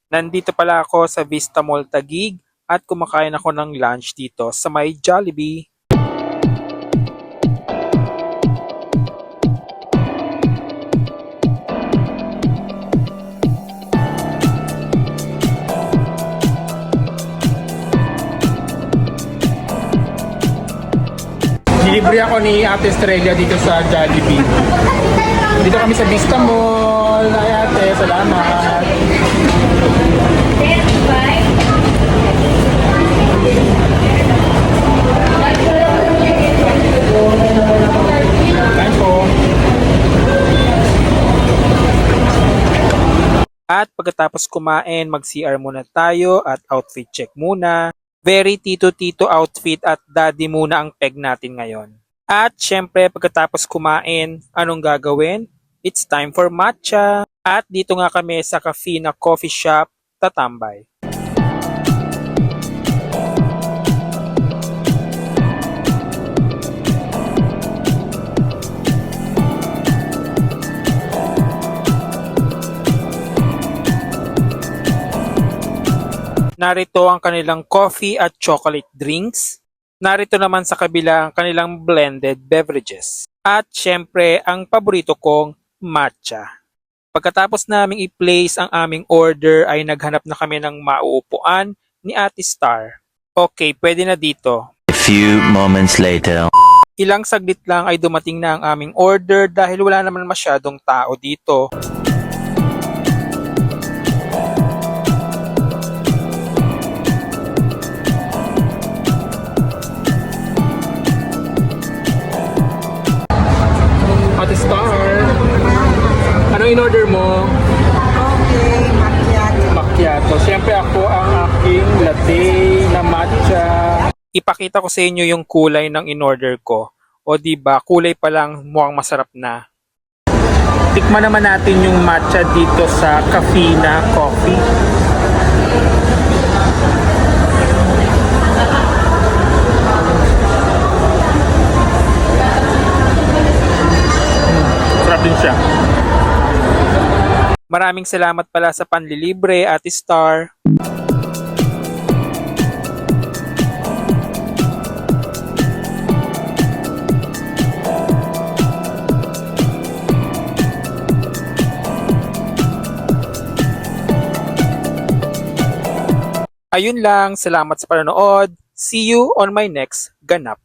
Nandito pala ako sa Vista Mall Taguig at kumakain ako ng lunch dito sa may Jollibee. Nilibre ako ni Ate Estrella dito sa Jollibee. Dito kami sa Vista Mall. Ay ate, salamat. Kain po. At pagkatapos kumain, mag-CR muna tayo at outfit check muna. Very tito-tito outfit at daddy muna ang peg natin ngayon. At syempre pagkatapos kumain, anong gagawin? It's time for matcha. At dito nga kami sa Cafina Coffee Shop, tatambay. Narito ang kanilang coffee at chocolate drinks. Narito naman sa kabila ang kanilang blended beverages. At syempre, ang paborito kong matcha. Pagkatapos naming i-place ang aming order ay naghanap na kami ng mauupuan ni Ate Star. Okay, pwede na dito. A few moments later. Ilang saglit lang ay dumating na ang aming order dahil wala naman masyadong tao dito. Ate Star, anong in-order mo? Okay, macchiato. Macchiato. Siyempre ako ang aking latte na matcha. Ipakita ko sa inyo yung kulay ng in-order ko. O di ba, kulay pa lang mukhang masarap na. Tikman naman natin yung matcha dito sa Cafina Coffee. Sarap din siya. Maraming salamat pala sa panlilibre, Ate Star. Ayun lang, salamat sa panonood. See you on my next ganap.